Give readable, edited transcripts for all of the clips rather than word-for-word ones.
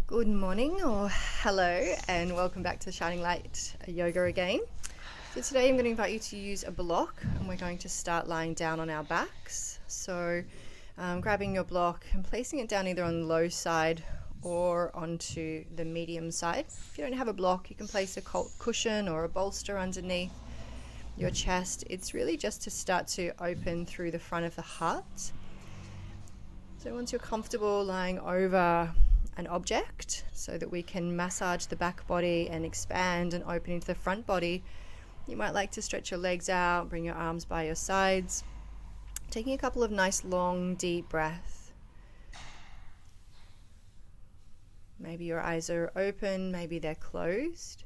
Good morning or hello and welcome back to Shining Light Yoga again. So today I'm going to invite you to use a block and we're going to start lying down on our backs. So grabbing your block and placing it down either on the low side or onto the medium side. If you don't have a block, you can place a cushion or a bolster underneath your chest. It's really just to start to open through the front of the heart. So once you're comfortable lying over an object so that we can massage the back body and expand and open into the front body, you might like to stretch your legs out, bring your arms by your sides, taking a couple of nice long deep breaths. Maybe your eyes are open, maybe they're closed.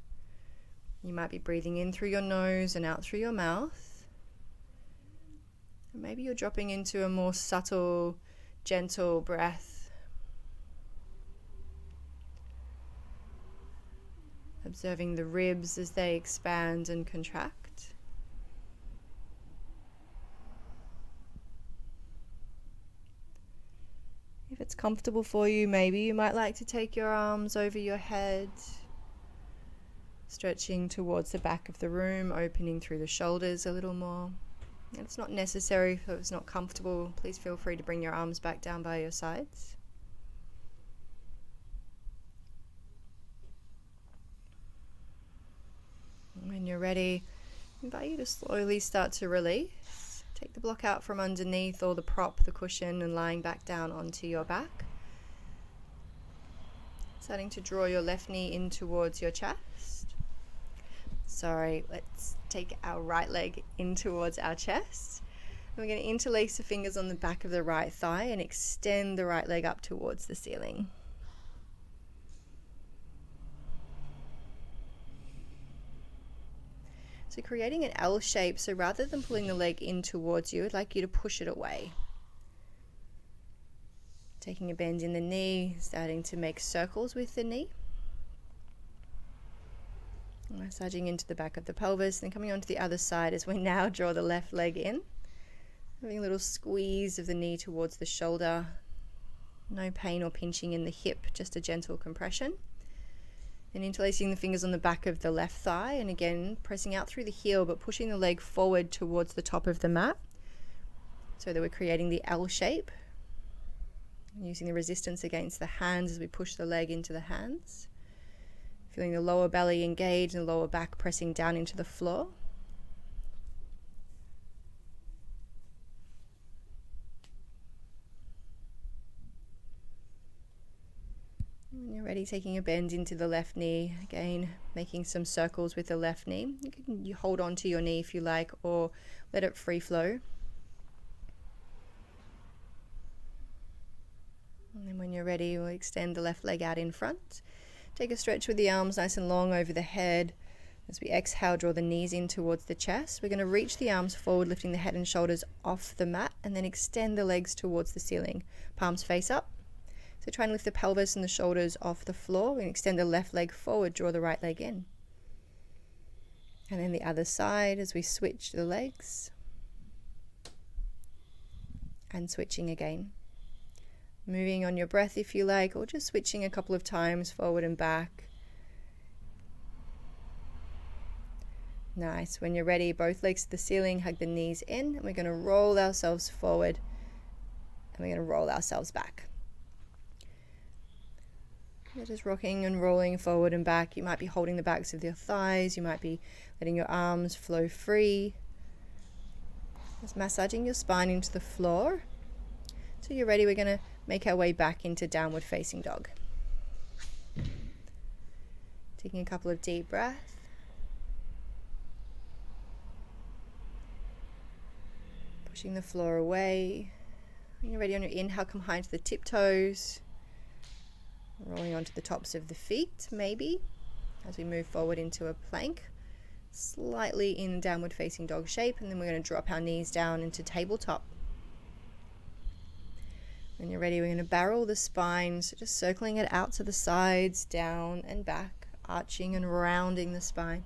You might be breathing in through your nose and out through your mouth. And maybe you're dropping into a more subtle, gentle breath. Observing the ribs as they expand and contract. If it's comfortable for you, maybe you might like to take your arms over your head, stretching towards the back of the room, opening through the shoulders a little more. And it's not necessary if it's not comfortable. Please feel free to bring your arms back down by your sides. When you're ready, I invite you to slowly start to release. Take the block out from underneath or the prop, the cushion, and lying back down onto your back. Starting to draw your left knee in towards your chest. Let's take our right leg in towards our chest. And we're going to interlace the fingers on the back of the right thigh and extend the right leg up towards the ceiling. So creating an L shape, so rather than pulling the leg in towards you, I'd like you to push it away. Taking a bend in the knee, starting to make circles with the knee. Massaging into the back of the pelvis, then coming onto the other side as we now draw the left leg in. Having a little squeeze of the knee towards the shoulder. No pain or pinching in the hip, just a gentle compression. And interlacing the fingers on the back of the left thigh, and again pressing out through the heel but pushing the leg forward towards the top of the mat so that we're creating the L shape. Using the resistance against the hands as we push the leg into the hands. Feeling the lower belly engaged and the lower back pressing down into the floor. When you're ready, taking a bend into the left knee, again making some circles with the left knee. You hold on to your knee if you like, or let it free flow. And then when you're ready, we'll extend the left leg out in front. Take a stretch with the arms nice and long over the head. As we exhale, draw the knees in towards the chest. We're going to reach the arms forward, lifting the head and shoulders off the mat, and then extend the legs towards the ceiling. Palms face up. So try and lift the pelvis and the shoulders off the floor. We can extend the left leg forward, draw the right leg in. And then the other side as we switch the legs. And switching again. Moving on your breath if you like, or just switching a couple of times forward and back. Nice. When you're ready, both legs to the ceiling, hug the knees in, and we're going to roll ourselves forward, and we're going to roll ourselves back. You're just rocking and rolling forward and back. You might be holding the backs of your thighs. You might be letting your arms flow free. Just massaging your spine into the floor. So you're ready, we're going to make our way back into downward facing dog. Taking a couple of deep breaths. Pushing the floor away. When you're ready on your inhale, come high into the tiptoes. Rolling onto the tops of the feet, maybe, as we move forward into a plank, slightly in downward facing dog shape, and then we're going to drop our knees down into tabletop. When you're ready, we're going to barrel the spine, so just circling it out to the sides, down and back, arching and rounding the spine.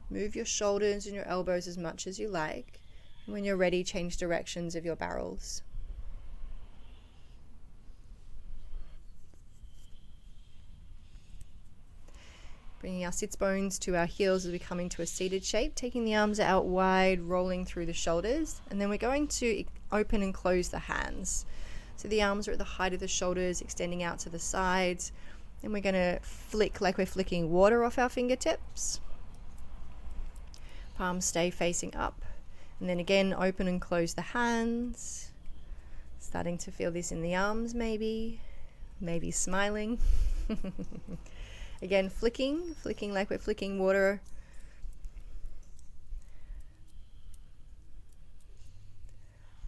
Move your shoulders and your elbows as much as you like. And when you're ready, change directions of your barrels. Bringing our sits bones to our heels as we come into a seated shape, taking the arms out wide, rolling through the shoulders, and then we're going to open and close the hands. So the arms are at the height of the shoulders, extending out to the sides, and we're going to flick like we're flicking water off our fingertips. Palms stay facing up, and then again open and close the hands. Starting to feel this in the arms, maybe smiling. Again, flicking like we're flicking water.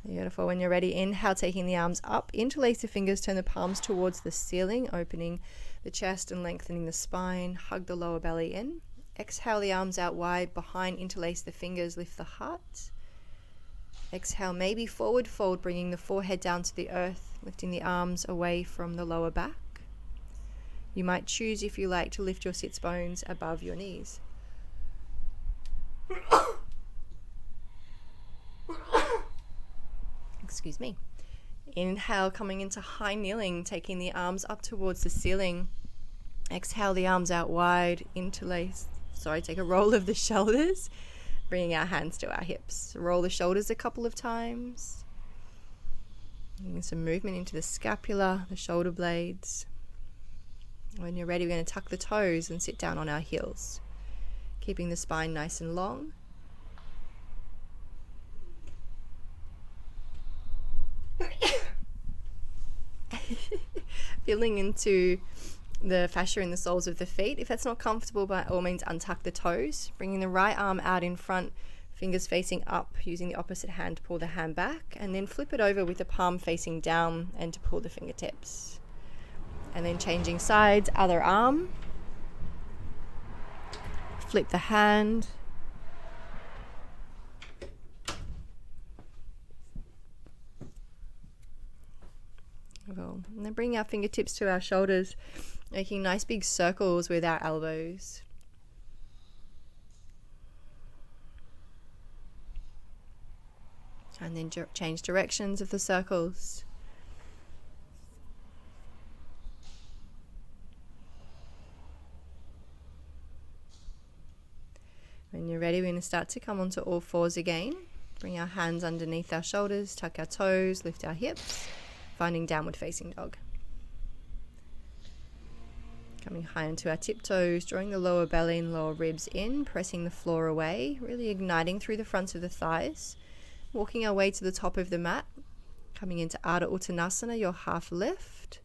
Beautiful. When you're ready, inhale, taking the arms up, interlace the fingers, turn the palms towards the ceiling, opening the chest and lengthening the spine, hug the lower belly in. Exhale, the arms out wide, behind, interlace the fingers, lift the heart. Exhale, maybe forward fold, bringing the forehead down to the earth, lifting the arms away from the lower back. You might choose, if you like, to lift your sits bones above your knees. Excuse me. Inhale, coming into high kneeling, taking the arms up towards the ceiling. Exhale, the arms out wide, take a roll of the shoulders, bringing our hands to our hips. Roll the shoulders a couple of times. Bringing some movement into the scapula, the shoulder blades. When you're ready, we're going to tuck the toes and sit down on our heels, keeping the spine nice and long. Feeling into the fascia in the soles of the feet. If that's not comfortable, by all means untuck the toes, bringing the right arm out in front, fingers facing up, using the opposite hand to pull the hand back, and then flip it over with the palm facing down and to pull the fingertips. And then changing sides, other arm, flip the hand, and then bring our fingertips to our shoulders, making nice big circles with our elbows. And then change directions of the circles. When you're ready, we're going to start to come onto all fours again. Bring our hands underneath our shoulders, tuck our toes, lift our hips, finding downward facing dog. Coming high onto our tiptoes, drawing the lower belly and lower ribs in, pressing the floor away, really igniting through the fronts of the thighs. Walking our way to the top of the mat, coming into Ardha Uttanasana, your half lift.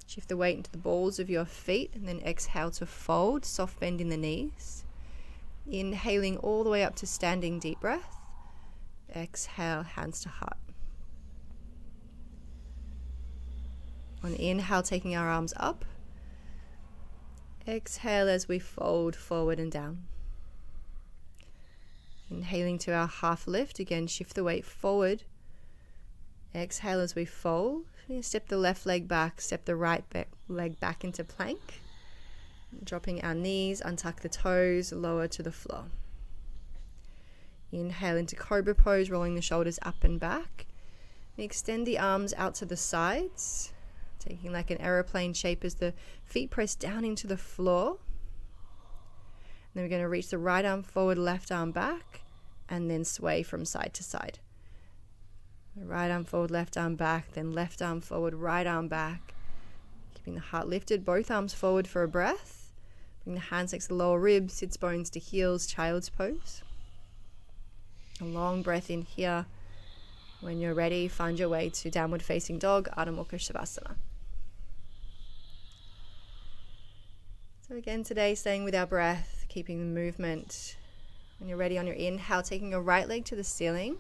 Shift the weight into the balls of your feet, and then exhale to fold, soft bend in the knees. Inhaling all the way up to standing deep breath. Exhale, hands to heart. On inhale, taking our arms up. Exhale as we fold forward and down. Inhaling to our half lift, again shift the weight forward. Exhale as we fold. Step the left leg back, step the right leg back into plank. Dropping our knees, untuck the toes, lower to the floor. Inhale into cobra pose, rolling the shoulders up and back. And extend the arms out to the sides, taking like an aeroplane shape as the feet press down into the floor. And then we're going to reach the right arm forward, left arm back, and then sway from side to side. The right arm forward, left arm back, then left arm forward, right arm back. Keeping the heart lifted, both arms forward for a breath. Bring the hands next to the lower ribs, sits bones to heels, child's pose. A long breath in here. When you're ready, find your way to downward facing dog, Ardha Mukha Shavasana. So again today, staying with our breath, keeping the movement. When you're ready, on your inhale, taking your right leg to the ceiling.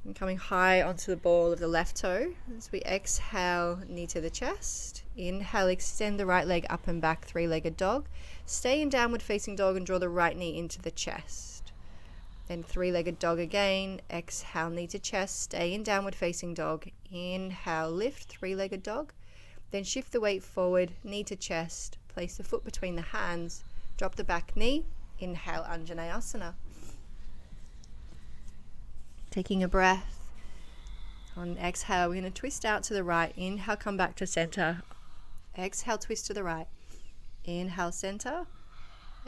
And coming high onto the ball of the left toe. As we exhale, knee to the chest. Inhale, extend the right leg up and back, three-legged dog. Stay in downward facing dog and draw the right knee into the chest. Then three-legged dog again. Exhale, knee to chest. Stay in downward facing dog. Inhale, lift, three-legged dog. Then shift the weight forward, knee to chest. Place the foot between the hands. Drop the back knee. Inhale, Anjaneyasana. Taking a breath. On exhale, we're going to twist out to the right. Inhale, come back to center. Exhale, twist to the right. Inhale, center.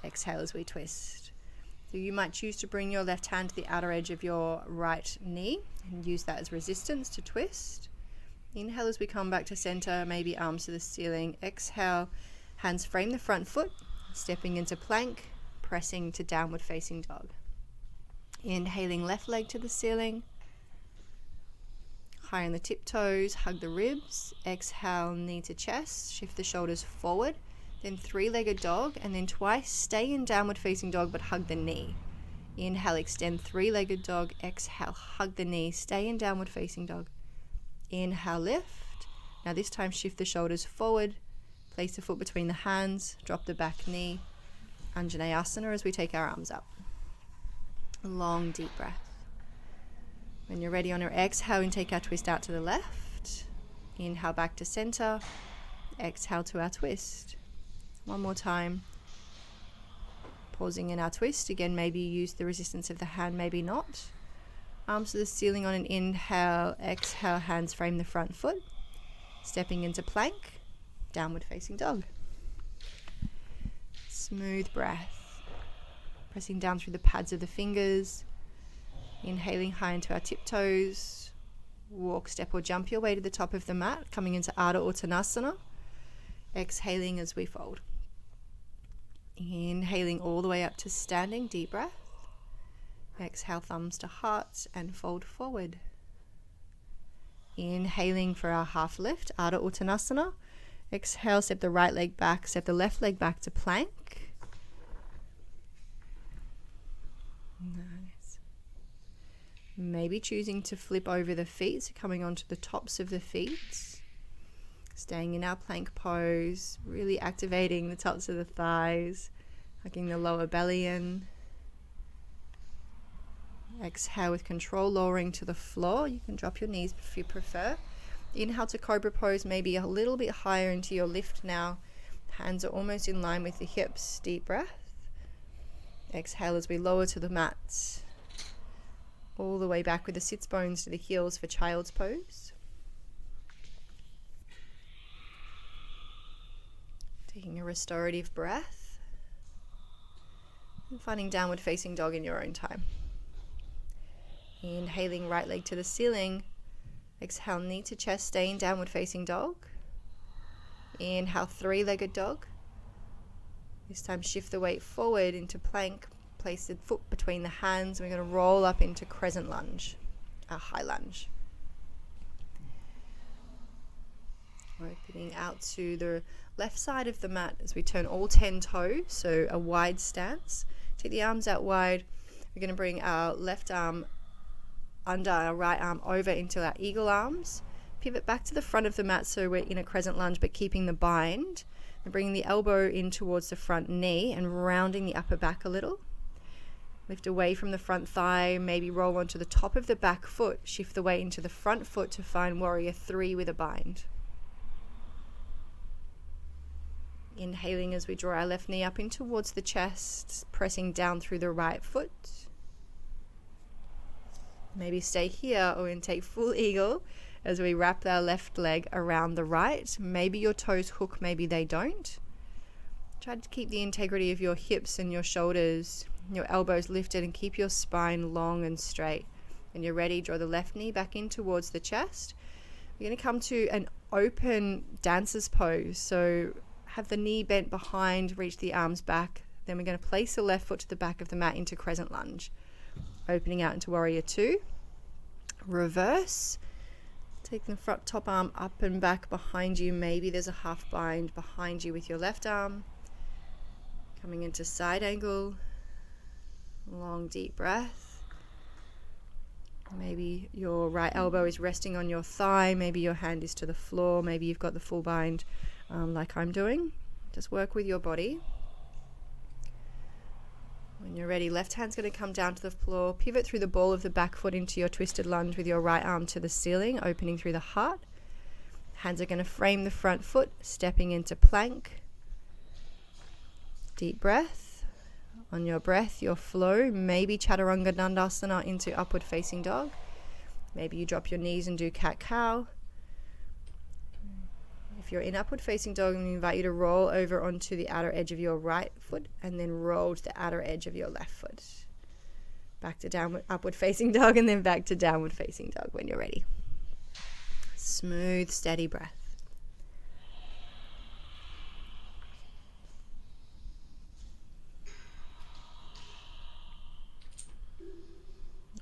Exhale as we twist. So you might choose to bring your left hand to the outer edge of your right knee and use that as resistance to twist. Inhale as we come back to center, maybe arms to the ceiling. Exhale, hands frame the front foot, stepping into plank, pressing to downward facing dog. Inhaling left leg to the ceiling. High on the tiptoes, hug the ribs. Exhale, knee to chest, shift the shoulders forward. Then three-legged dog, and then twice stay in downward facing dog but hug the knee. Inhale, extend three-legged dog. Exhale, hug the knee, stay in downward facing dog. Inhale, lift. Now this time shift the shoulders forward, place the foot between the hands, drop the back knee. Anjaneyasana as we take our arms up. Long deep breath. When you're ready on your exhale, and take our twist out to the left. Inhale back to center. Exhale to our twist. One more time. Pausing in our twist. Again, maybe use the resistance of the hand, maybe not. Arms to the ceiling on an inhale. Exhale, hands frame the front foot. Stepping into plank. Downward facing dog. Smooth breath. Pressing down through the pads of the fingers. Inhaling high into our tiptoes. Walk, step or jump your way to the top of the mat, coming into Ardha Uttanasana. Exhaling as we fold. Inhaling all the way up to standing, deep breath. Exhale, thumbs to hearts and fold forward. Inhaling for our half lift, Ardha Uttanasana. Exhale, step the right leg back, step the left leg back to plank. Nice. Maybe choosing to flip over the feet, so coming onto the tops of the feet. Staying in our plank pose, really activating the tops of the thighs, hugging the lower belly in. Exhale with control, lowering to the floor. You can drop your knees if you prefer. Inhale to cobra pose, maybe a little bit higher into your lift now. Hands are almost in line with the hips. Deep breath. Exhale as we lower to the mat. All the way back with the sits bones to the heels for child's pose. Taking a restorative breath. And finding downward facing dog in your own time. Inhaling right leg to the ceiling. Exhale, knee to chest, stay in downward facing dog. Inhale, three-legged dog. This time shift the weight forward into plank. Place the foot between the hands. We're going to roll up into crescent lunge, a high lunge. Opening out to the left side of the mat as we turn all 10 toes, so a wide stance. Take the arms out wide. We're going to bring our left arm under our right arm over into our eagle arms. Pivot back to the front of the mat so we're in a crescent lunge but keeping the bind. And bringing the elbow in towards the front knee and rounding the upper back a little. Lift away from the front thigh, maybe roll onto the top of the back foot. Shift the weight into the front foot to find warrior 3 with a bind. Inhaling as we draw our left knee up in towards the chest, pressing down through the right foot. Maybe stay here or in take full eagle as we wrap our left leg around the right. Maybe your toes hook, maybe they don't. Try to keep the integrity of your hips and your shoulders, your elbows lifted, and keep your spine long and straight. When you're ready, draw the left knee back in towards the chest. We're going to come to an open dancer's pose. So have the knee bent behind, reach the arms back. Then we're going to place the left foot to the back of the mat into crescent lunge. Opening out into warrior 2. Reverse. Taking the front top arm up and back behind you. Maybe there's a half bind behind you with your left arm. Coming into side angle. Long deep breath. Maybe your right elbow is resting on your thigh. Maybe your hand is to the floor. Maybe you've got the full bind like I'm doing. Just work with your body. When you're ready, left hand's going to come down to the floor. Pivot through the ball of the back foot into your twisted lunge with your right arm to the ceiling, opening through the heart. Hands are going to frame the front foot, stepping into plank. Deep breath. On your breath, your flow, maybe Chaturanga Dandasana into upward facing dog. Maybe you drop your knees and do cat-cow. If you're in upward facing dog, I'm going to invite you to roll over onto the outer edge of your right foot and then roll to the outer edge of your left foot. Back to upward facing dog and then back to downward facing dog when you're ready. Smooth, steady breath.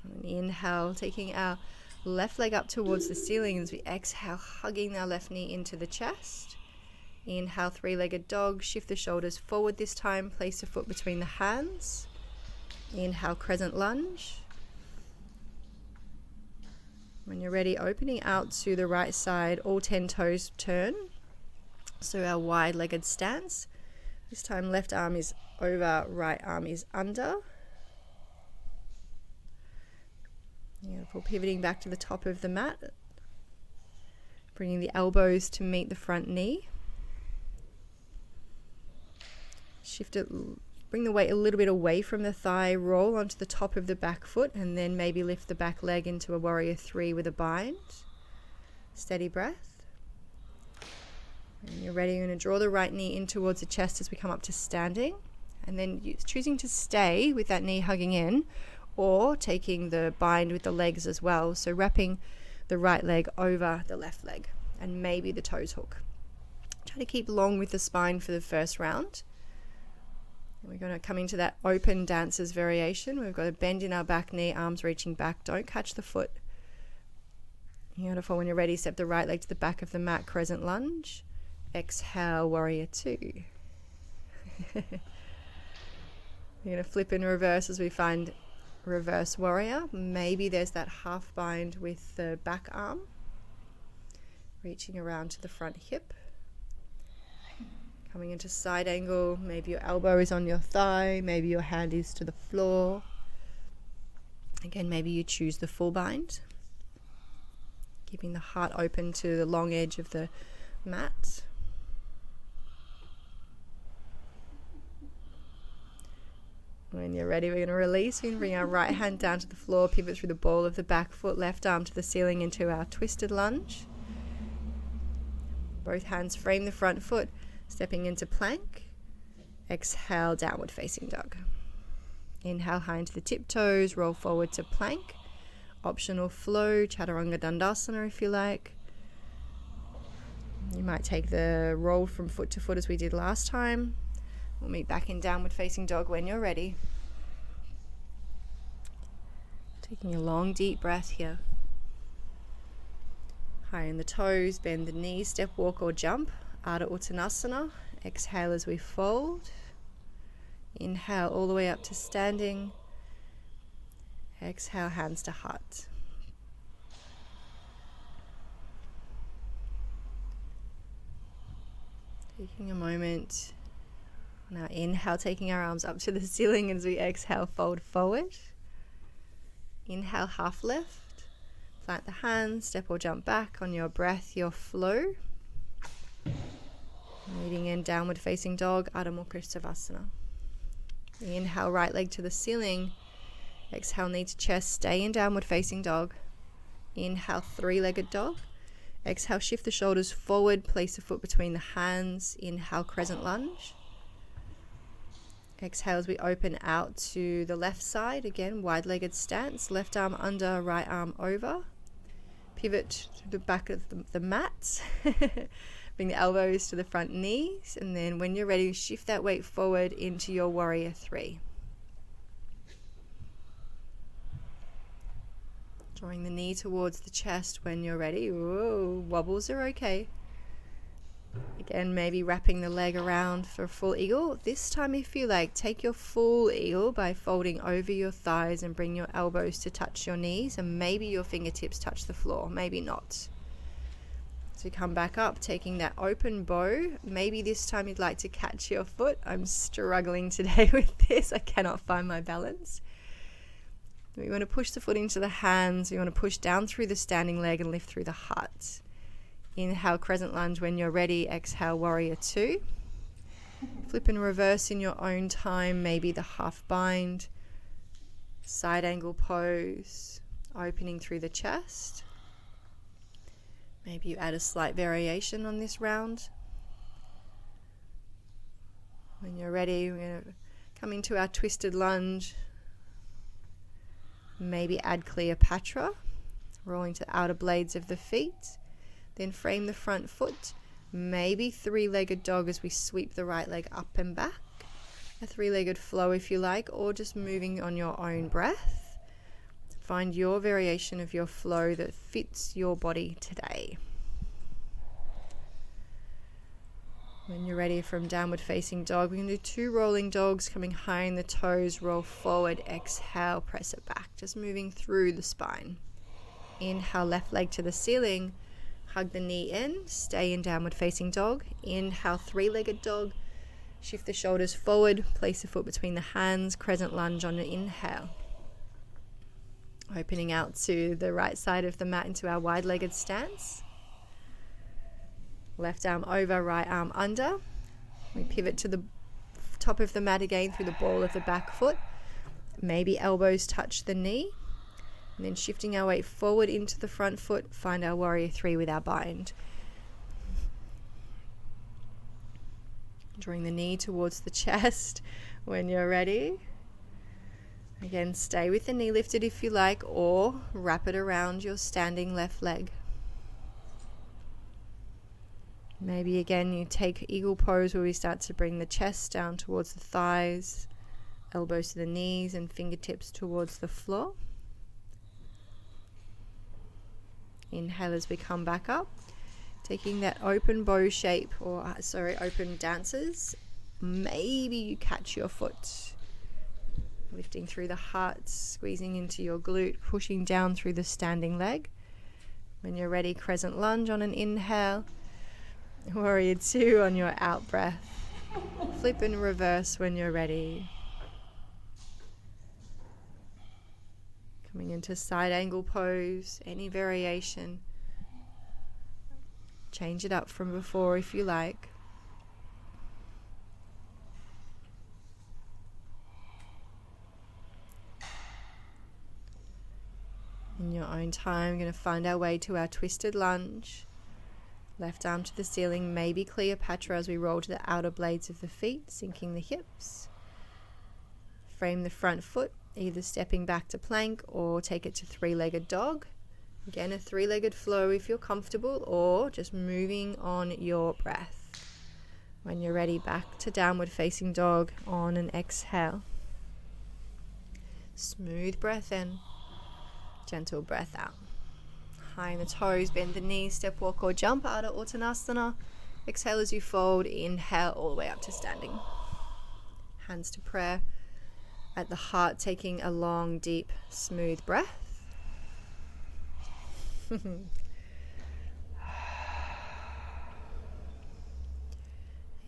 And inhale, taking our left leg up towards the ceiling as we exhale, hugging our left knee into the chest. Inhale, three-legged dog. Shift the shoulders forward this time. Place the foot between the hands. Inhale, crescent lunge. When you're ready, opening out to the right side, all 10 toes turn. So our wide-legged stance. This time left arm is over, right arm is under. Beautiful. Pivoting back to the top of the mat. Bringing the elbows to meet the front knee. Shift it, bring the weight a little bit away from the thigh, roll onto the top of the back foot, and then maybe lift the back leg into a warrior 3 with a bind. Steady breath. When you're ready, you're going to draw the right knee in towards the chest as we come up to standing, and then choosing to stay with that knee hugging in, or taking the bind with the legs as well. So wrapping the right leg over the left leg, and maybe the toes hook. Try to keep long with the spine for the first round. We're going to come into that open dancer's variation. We've got a bend in our back knee, arms reaching back. Don't catch the foot. Beautiful. When you're ready, step the right leg to the back of the mat, crescent lunge. Exhale, warrior 2. We're going to flip in reverse as we find reverse warrior. Maybe there's that half bind with the back arm. Reaching around to the front hip. Coming into side angle, maybe your elbow is on your thigh, maybe your hand is to the floor. Again, maybe you choose the full bind. Keeping the heart open to the long edge of the mat. When you're ready, we're going to release. We're going to bring our right hand down to the floor, pivot through the ball of the back foot, left arm to the ceiling into our twisted lunge. Both hands frame the front foot. Stepping into plank. Exhale, downward facing dog. Inhale, high into the tiptoes, roll forward to plank. Optional flow, chaturanga dandasana if you like. You might take the roll from foot to foot as we did last time. We'll meet back in downward facing dog when you're ready. Taking a long deep breath here. High in the toes, bend the knees, step, walk or jump. Ardha Uttanasana. Exhale as we fold. Inhale all the way up to standing. Exhale, hands to heart. Taking a moment. Now inhale, taking our arms up to the ceiling as we exhale, fold forward. Inhale, half lift. Plant the hands, step or jump back on your breath, your flow. Meeting in downward facing dog, Ardha Mukha Savasana. Inhale, right leg to the ceiling. Exhale, knee to chest, stay in downward facing dog. Inhale, three-legged dog. Exhale, shift the shoulders forward, place the foot between the hands. Inhale, crescent lunge. Exhale as we open out to the left side. Again, wide-legged stance, left arm under, right arm over. Pivot to the back of the mat. Bring the elbows to the front knees, and then when you're ready, shift that weight forward into your warrior 3. Drawing the knee towards the chest when you're ready. Whoa, wobbles are okay. Again, maybe wrapping the leg around for a full eagle. This time, if you like, take your full eagle by folding over your thighs and bring your elbows to touch your knees, and maybe your fingertips touch the floor, maybe not. So come back up, taking that open bow. Maybe this time you'd like to catch your foot. I'm struggling today with this. I cannot find my balance. We want to push the foot into the hands. We want to push down through the standing leg and lift through the heart. Inhale, crescent lunge when you're ready. Exhale, warrior 2. Flip and reverse in your own time. Maybe the half bind. Side angle pose. Opening through the chest. Maybe you add a slight variation on this round. When you're ready, we're going to come into our twisted lunge. Maybe add Cleopatra, rolling to the outer blades of the feet. Then frame the front foot. Maybe three-legged dog as we sweep the right leg up and back. A three-legged flow if you like, or just moving on your own breath. Find your variation of your flow that fits your body today. When you're ready from downward facing dog, we're going to do 2 rolling dogs, coming high in the toes, roll forward, exhale, press it back, just moving through the spine. Inhale, left leg to the ceiling, hug the knee in, stay in downward facing dog. Inhale, three-legged dog, shift the shoulders forward, place the foot between the hands, crescent lunge on an inhale. Opening out to the right side of the mat into our wide-legged stance. Left arm over, right arm under. We pivot to the top of the mat again through the ball of the back foot. Maybe elbows touch the knee. And then shifting our weight forward into the front foot, find our warrior 3 with our bind. Drawing the knee towards the chest when you're ready. Again, stay with the knee lifted if you like, or wrap it around your standing left leg. Maybe again you take eagle pose where we start to bring the chest down towards the thighs, elbows to the knees and fingertips towards the floor. Inhale as we come back up, taking that open bow shape, open dancers. Maybe you catch your foot, lifting through the heart, squeezing into your glute, pushing down through the standing leg. When you're ready, crescent lunge on an inhale. Warrior 2 on your out breath. Flip and reverse when you're ready. Coming into side angle pose, any variation. Change it up from before if you like. In your own time, we're going to find our way to our twisted lunge. Left arm to the ceiling, maybe Cleopatra as we roll to the outer blades of the feet, sinking the hips. Frame the front foot, either stepping back to plank or take it to three-legged dog. Again, a three-legged flow if you're comfortable, or just moving on your breath. When you're ready, back to downward facing dog on an exhale. Smooth breath in, gentle breath out. High in the toes, bend the knees, step, walk or jump, Ardha Uttanasana. Exhale as you fold, inhale all the way up to standing. Hands to prayer at the heart, taking a long, deep, smooth breath.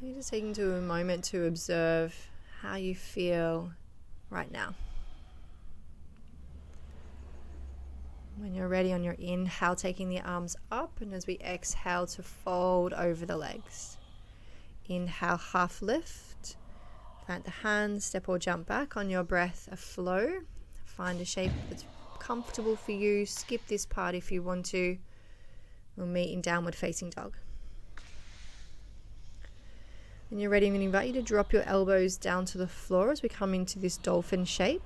You're just taking a moment to observe how you feel right now. When you're ready, on your inhale, taking the arms up, and as we exhale to fold over the legs. Inhale, half lift. Plant the hands, step or jump back. On your breath, a flow. Find a shape that's comfortable for you. Skip this part if you want to. We'll meet in downward facing dog. When you're ready, I'm going to invite you to drop your elbows down to the floor as we come into this dolphin shape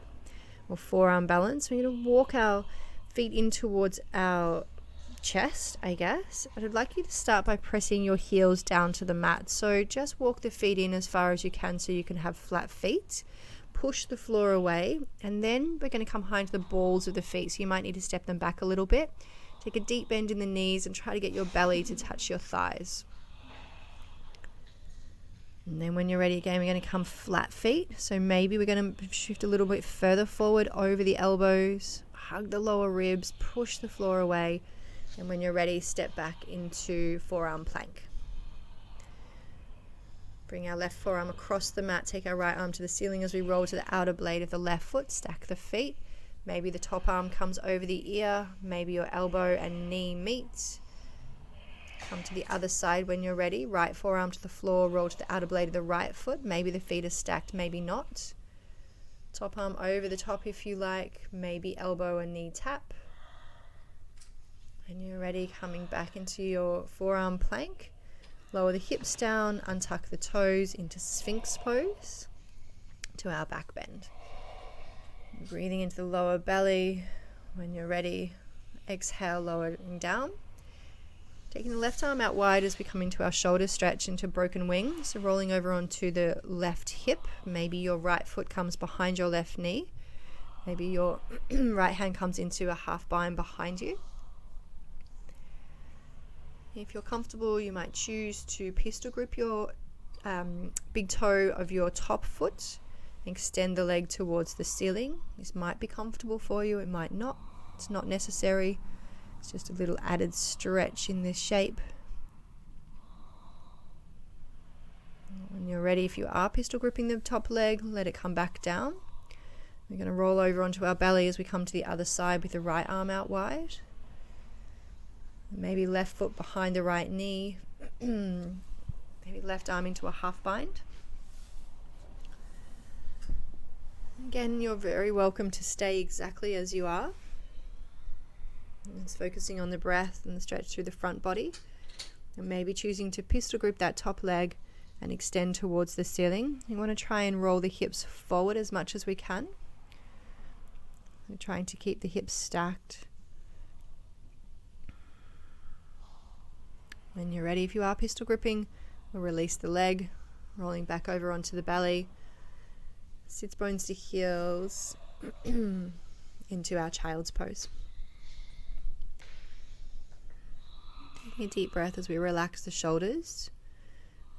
or forearm balance. We're going to walk our feet in towards our chest, I guess. I'd like you to start by pressing your heels down to the mat. So just walk the feet in as far as you can so you can have flat feet. Push the floor away, and then we're going to come high into the balls of the feet. So you might need to step them back a little bit. Take a deep bend in the knees and try to get your belly to touch your thighs. And then when you're ready again, we're going to come flat feet. So maybe we're going to shift a little bit further forward over the elbows. Hug the lower ribs, push the floor away, and when you're ready, step back into forearm plank. Bring our left forearm across the mat, take our right arm to the ceiling as we roll to the outer blade of the left foot, stack the feet. Maybe the top arm comes over the ear, maybe your elbow and knee meet. Come to the other side when you're ready, right forearm to the floor, roll to the outer blade of the right foot. Maybe the feet are stacked, maybe not. Top arm over the top if you like, maybe elbow and knee tap. When you're ready, coming back into your forearm plank, lower the hips down, untuck the toes into Sphinx pose to our back bend. Breathing into the lower belly. When you're ready, exhale, lowering down. Taking the left arm out wide as we come into our shoulder stretch into broken wing. So rolling over onto the left hip. Maybe your right foot comes behind your left knee. Maybe your right hand comes into a half bind behind you. If you're comfortable, you might choose to pistol grip your big toe of your top foot and extend the leg towards the ceiling. This might be comfortable for you, it might not. It's not necessary. It's just a little added stretch in this shape. When you're ready, if you are pistol gripping the top leg, let it come back down. We're going to roll over onto our belly as we come to the other side with the right arm out wide. Maybe left foot behind the right knee. Maybe left arm into a half bind. Again, you're very welcome to stay exactly as you are. It's focusing on the breath and the stretch through the front body. And maybe choosing to pistol grip that top leg and extend towards the ceiling. You want to try and roll the hips forward as much as we can. We're trying to keep the hips stacked. When you're ready, if you are pistol gripping, we'll release the leg, rolling back over onto the belly, sits bones to heels, into our child's pose. Taking a deep breath as we relax the shoulders.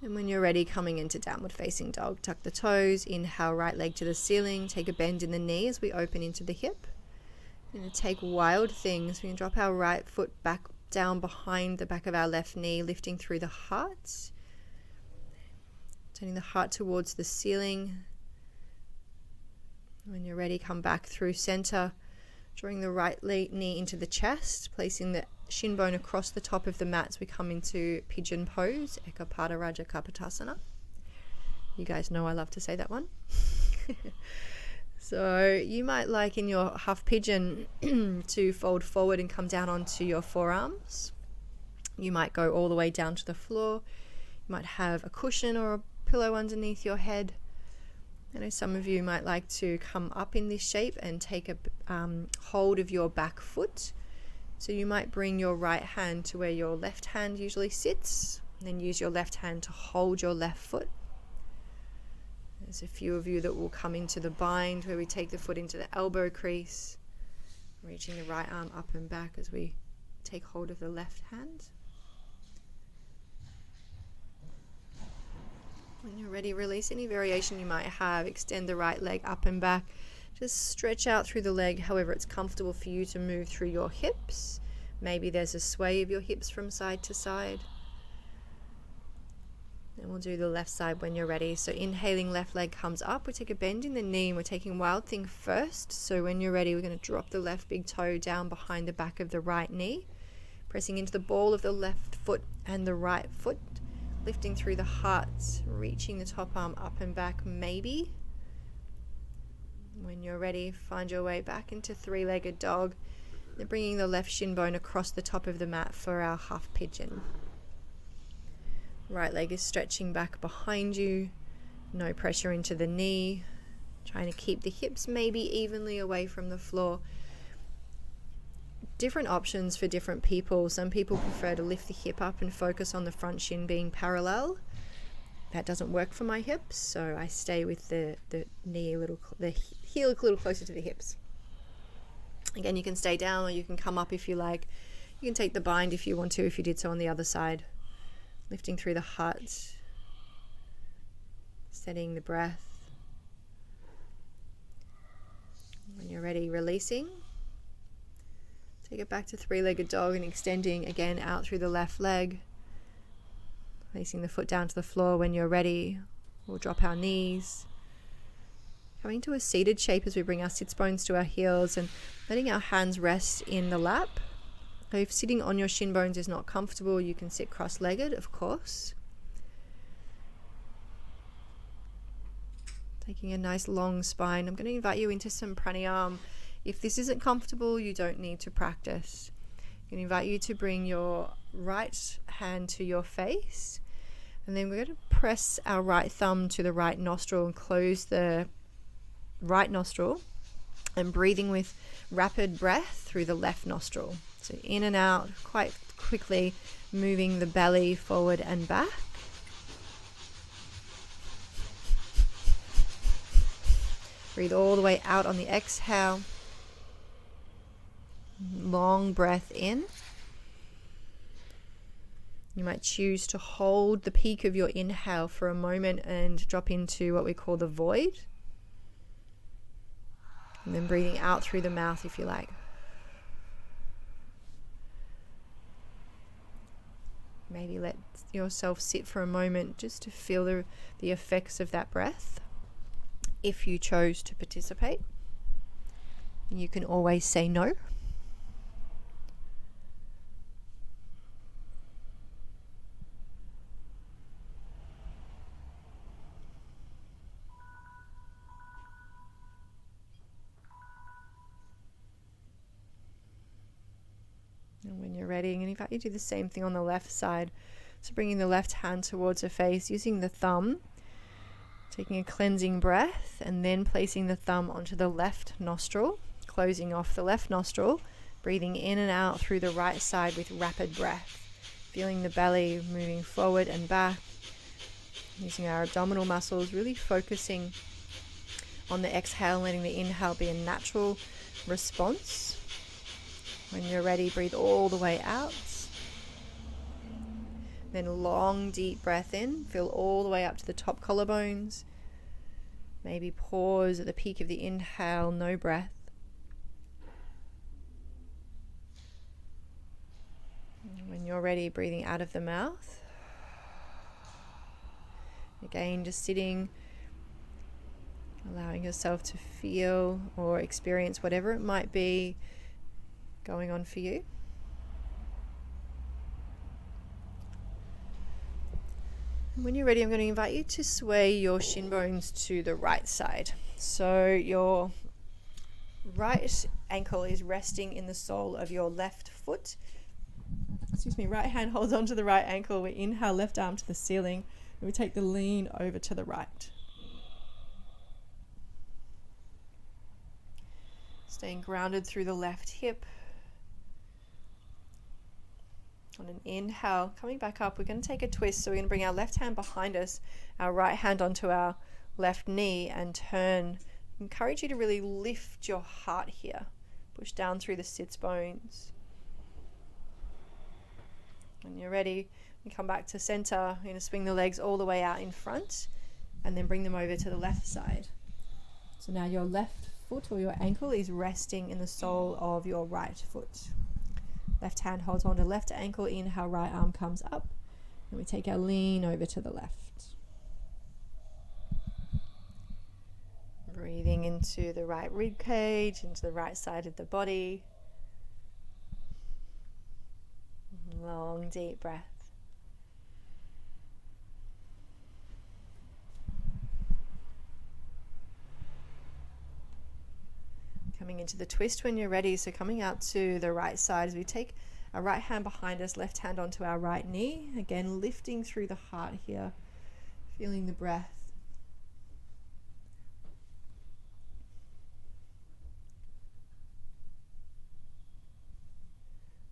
And when you're ready, coming into downward facing dog, tuck the toes, inhale right leg to the ceiling, take a bend in the knee as we open into the hip. We're going to take wild things. We're going to drop our right foot back down behind the back of our left knee, lifting through the heart, turning the heart towards the ceiling. When you're ready, come back through center, drawing the right knee into the chest, placing the shin bone across the top of the mat as we come into pigeon pose, Ekapada Raja Kapotasana. You guys know I love to say that one. So you might like in your half pigeon to fold forward and come down onto your forearms. You might go all the way down to the floor. You might have a cushion or a pillow underneath your head. I know some of you might like to come up in this shape and take a hold of your back foot. So you might bring your right hand to where your left hand usually sits, and then use your left hand to hold your left foot. There's a few of you that will come into the bind where we take the foot into the elbow crease, reaching the right arm up and back as we take hold of the left hand. When you're ready, release any variation you might have. Extend the right leg up and back. Just stretch out through the leg however it's comfortable for you to move through your hips. Maybe there's a sway of your hips from side to side. And we'll do the left side when you're ready. So inhaling, left leg comes up. We take a bend in the knee and we're taking Wild Thing first. So when you're ready, we're going to drop the left big toe down behind the back of the right knee, pressing into the ball of the left foot and the right foot, lifting through the heart, reaching the top arm up and back maybe. When you're ready, find your way back into three-legged dog. Then bringing the left shin bone across the top of the mat for our half pigeon. Right leg is stretching back behind you. No pressure into the knee. Trying to keep the hips maybe evenly away from the floor. Different options for different people. Some people prefer to lift the hip up and focus on the front shin being parallel. That doesn't work for my hips, so I stay with the knee the heel a little closer to the hips. Again, you can stay down or you can come up if you like. You can take the bind if you want to, if you did so on the other side. Lifting through the heart, steadying the breath. When you're ready, releasing. Take it back to three-legged dog and extending again out through the left leg. Placing the foot down to the floor. When you're ready, we'll drop our knees. Coming to a seated shape as we bring our sits bones to our heels and letting our hands rest in the lap. If sitting on your shin bones is not comfortable, you can sit cross-legged, of course. Taking a nice long spine. I'm going to invite you into some pranayama. If this isn't comfortable, you don't need to practice. I'm going to invite you to bring your right hand to your face, and then we're going to press our right thumb to the right nostril and close the right nostril, and breathing with rapid breath through the left nostril. So in and out quite quickly, moving the belly forward and back. Breathe all the way out on the exhale. Long breath in. You might choose to hold the peak of your inhale for a moment and drop into what we call the void. And then breathing out through the mouth if you like. Maybe let yourself sit for a moment just to feel the effects of that breath. If you chose to participate, you can always say no. And when you're ready, I'm going to invite you to do the same thing on the left side. So bringing the left hand towards the face, using the thumb, taking a cleansing breath, and then placing the thumb onto the left nostril, closing off the left nostril, breathing in and out through the right side with rapid breath, feeling the belly moving forward and back, using our abdominal muscles, really focusing on the exhale, letting the inhale be a natural response. When you're ready, breathe all the way out. Then long, deep breath in. Fill all the way up to the top collarbones. Maybe pause at the peak of the inhale, no breath. And when you're ready, breathing out of the mouth. Again, just sitting, allowing yourself to feel or experience whatever it might be going on for you. And when you're ready, I'm going to invite you to sway your shin bones to the right side. So your right ankle is resting in the sole of your left foot. Right hand holds onto the right ankle. We inhale, left arm to the ceiling, and we take the lean over to the right. Staying grounded through the left hip. On an inhale, coming back up, we're going to take a twist. So we're going to bring our left hand behind us, our right hand onto our left knee, and turn. I encourage you to really lift your heart here. Push down through the sits bones. When you're ready, you come back to center. You're going to swing the legs all the way out in front and then bring them over to the left side. So now your left foot or your ankle is resting in the sole of your right foot. Left hand holds on to left ankle, inhale, right arm comes up, and we take our lean over to the left. Breathing into the right rib cage, into the right side of the body. Long, deep breath. Coming into the twist when you're ready. So coming out to the right side as we take our right hand behind us, left hand onto our right knee. Again, lifting through the heart here, feeling the breath.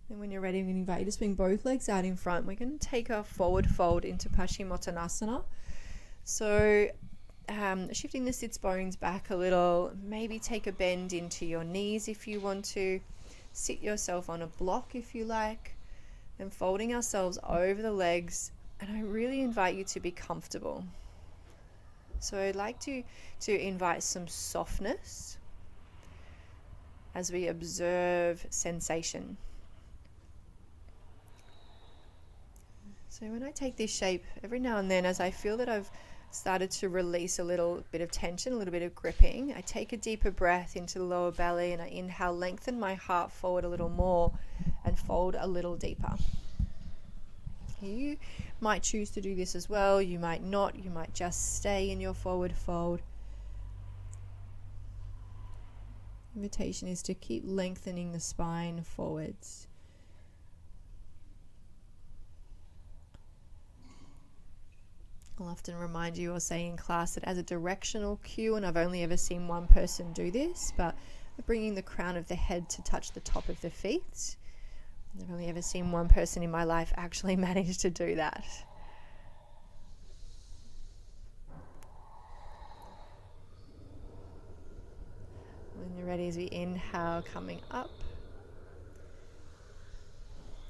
And when you're ready, I'm going to invite you to swing both legs out in front. We're going to take a forward fold into Paschimottanasana. So shifting the sits bones back a little, maybe take a bend into your knees if you want to. Sit yourself on a block if you like. Then folding ourselves over the legs, and I really invite you to be comfortable. So I'd like to invite some softness as we observe sensation. So when I take this shape, every now and then as I feel that I've started to release a little bit of tension, a little bit of gripping, I take a deeper breath into the lower belly and I inhale, lengthen my heart forward a little more and fold a little deeper. You might choose to do this as well, you might not, you might just stay in your forward fold. Invitation is to keep lengthening the spine forwards. I'll often remind you or say in class that as a directional cue, and I've only ever seen one person do this, but bringing the crown of the head to touch the top of the feet. I've only ever seen one person in my life actually manage to do that. When you're ready, as we inhale, coming up.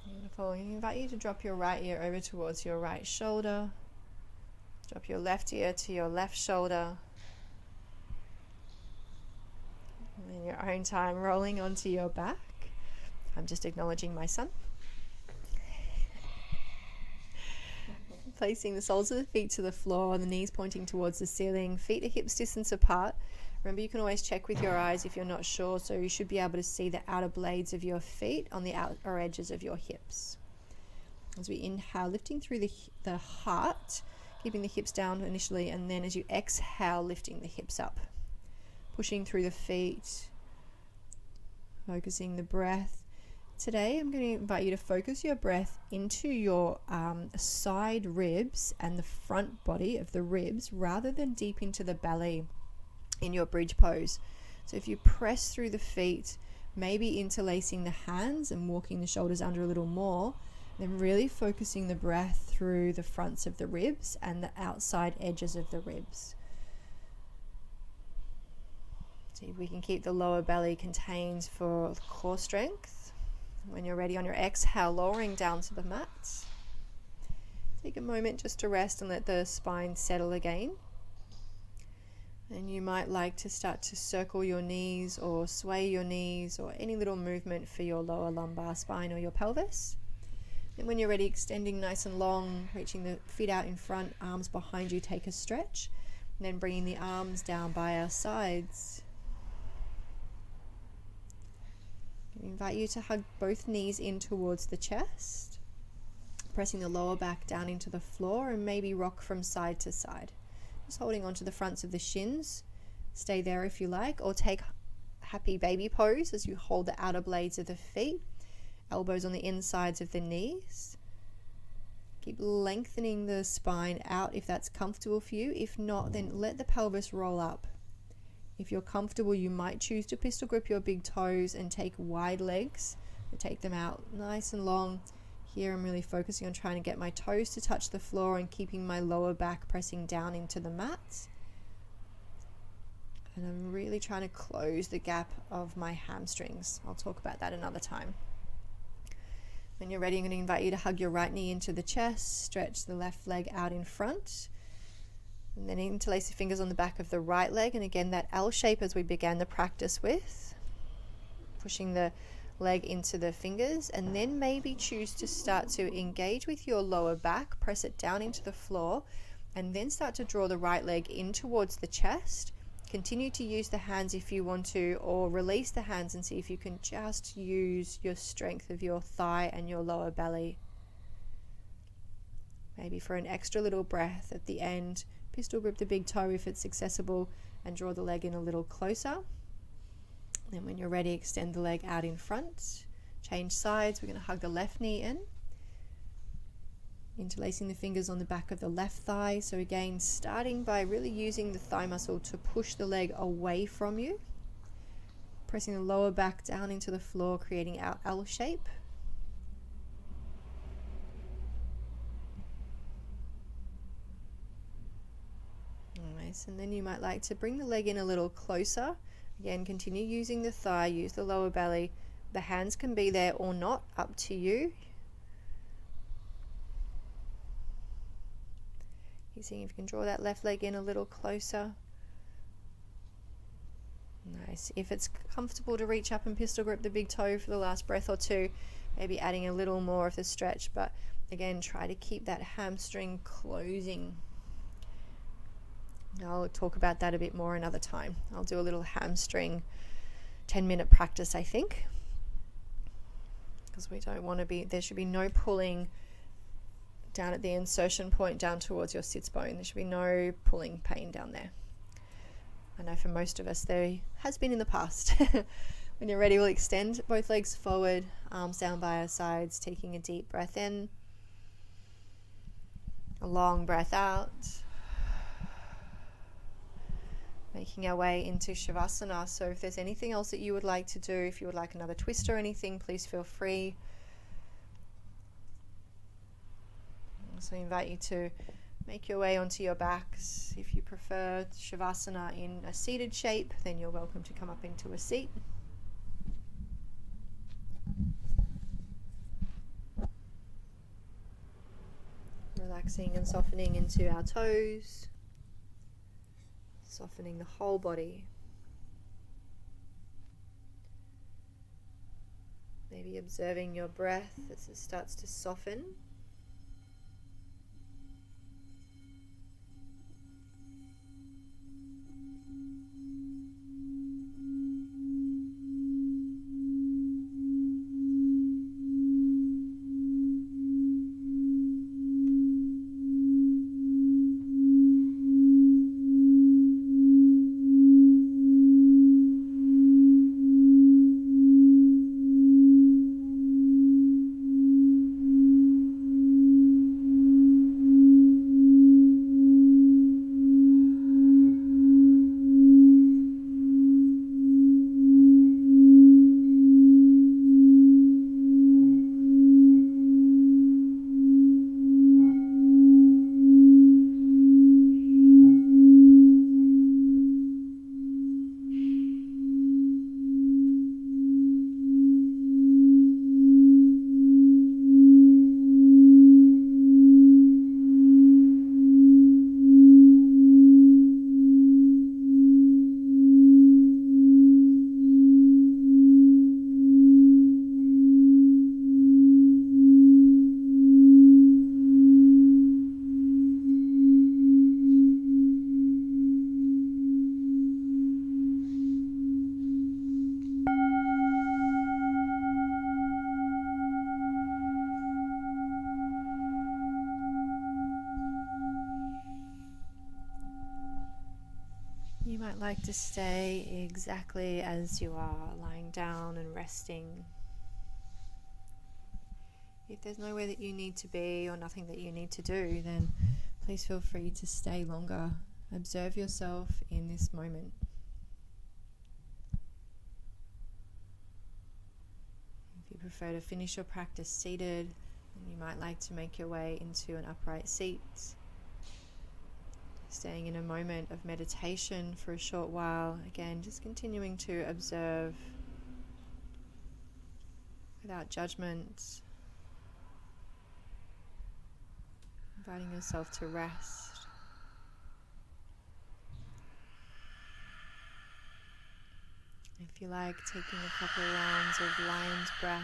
Beautiful. I invite you to drop your right ear over towards your right shoulder. Drop your left ear to your left shoulder. And in your own time, rolling onto your back. I'm just acknowledging my son. Placing the soles of the feet to the floor, the knees pointing towards the ceiling, feet are hips distance apart. Remember, you can always check with your eyes if you're not sure, so you should be able to see the outer blades of your feet on the outer edges of your hips. As we inhale, lifting through the heart, keeping the hips down initially, and then as you exhale, lifting the hips up. Pushing through the feet, focusing the breath. Today, I'm going to invite you to focus your breath into your side ribs and the front body of the ribs rather than deep into the belly in your bridge pose. So if you press through the feet, maybe interlacing the hands and walking the shoulders under a little more, then really focusing the breath through the fronts of the ribs and the outside edges of the ribs. See if we can keep the lower belly contained for core strength. When you're ready, on your exhale, lowering down to the mat. Take a moment just to rest and let the spine settle again. And you might like to start to circle your knees or sway your knees or any little movement for your lower lumbar spine or your pelvis. And when you're ready, extending nice and long, reaching the feet out in front, arms behind you, take a stretch. And then bringing the arms down by our sides. I invite you to hug both knees in towards the chest, pressing the lower back down into the floor, and maybe rock from side to side. Just holding onto the fronts of the shins. Stay there if you like, or take happy baby pose as you hold the outer blades of the feet, elbows on the insides of the knees. Keep lengthening the spine out if that's comfortable for you. If not, then let the pelvis roll up. If you're comfortable, you might choose to pistol grip your big toes and take wide legs, or take them out nice and long. Here I'm really focusing on trying to get my toes to touch the floor and keeping my lower back pressing down into the mat. And I'm really trying to close the gap of my hamstrings. I'll talk about that another time. When you're ready, I'm going to invite you to hug your right knee into the chest, stretch the left leg out in front, and then interlace the fingers on the back of the right leg. And again, that L shape as we began the practice with, pushing the leg into the fingers, and then maybe choose to start to engage with your lower back, press it down into the floor, and then start to draw the right leg in towards the chest. Continue to use the hands if you want to, or release the hands and see if you can just use your strength of your thigh and your lower belly. Maybe for an extra little breath at the end, pistol grip the big toe if it's accessible, and draw the leg in a little closer. Then when you're ready, extend the leg out in front. Change sides. We're going to hug the left knee in. Interlacing the fingers on the back of the left thigh. So again, starting by really using the thigh muscle to push the leg away from you. Pressing the lower back down into the floor, creating our L shape. Nice. And then you might like to bring the leg in a little closer. Again, continue using the thigh, use the lower belly. The hands can be there or not, up to you. You see if you can draw that left leg in a little closer. Nice. If it's comfortable to reach up and pistol grip the big toe for the last breath or two, maybe adding a little more of the stretch, but again, try to keep that hamstring closing. I'll talk about that a bit more another time. I'll do a little hamstring 10-minute practice, I think, because we don't want to be, there should be no pulling down at the insertion point down towards your sits bone. There should be no pulling pain down there. I know for most of us there has been in the past. When you're ready, we'll extend both legs forward, arms down by our sides, taking a deep breath in. A long breath out. Making our way into Shavasana. So if there's anything else that you would like to do, if you would like another twist or anything, please feel free. So I invite you to make your way onto your backs. If you prefer Shavasana in a seated shape, then you're welcome to come up into a seat. Relaxing and softening into our toes. Softening the whole body. Maybe observing your breath as it starts to soften. You might like to stay exactly as you are, lying down and resting. If there's nowhere that you need to be or nothing that you need to do, then please feel free to stay longer. Observe yourself in this moment. If you prefer to finish your practice seated, then you might like to make your way into an upright seat. Staying in a moment of meditation for a short while. Again, just continuing to observe without judgment. Inviting yourself to rest. If you like, taking a couple of rounds of lion's breath,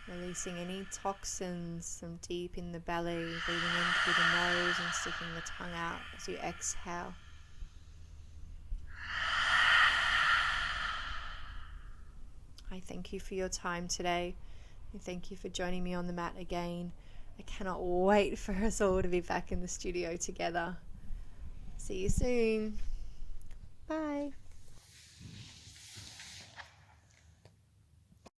releasing any toxins from deep in the belly, breathing in through the nose and sticking the tongue out as you exhale. I thank you for your time today. And thank you for joining me on the mat again. I cannot wait for us all to be back in the studio together. See you soon. Bye.